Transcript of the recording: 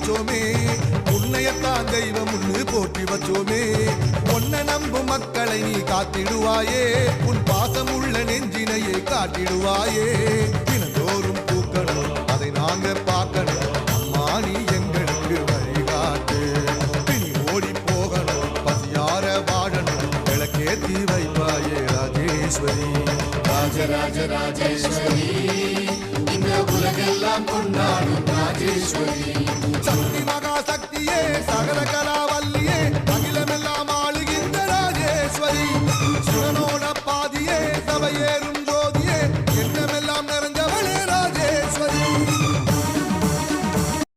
வச்சோமே, உன்னையத்தான் தெய்வம் ஒன்று போற்றி வச்சோமே. உன்னை நம்பும் மக்களை நீ காத்திடுவாயே, உன் பாசம் உள்ள நெஞ்சினையே காட்டிடுவாயே. தினந்தோறும் பூக்கணும், அதை நாங்க பார்க்கணும். அம்மா நீ எங்களுக்கு வழிகாட்டு. பிணி ஓடி போகணும், பசியார வாழணும், விளக்கேத்தி வைப்பாயே ராஜேஸ்வரி. ராஜராஜ ராஜேஸ்வரி, இந்த உலகெல்லாம் கொண்டாடும் ராஜேஸ்வரி.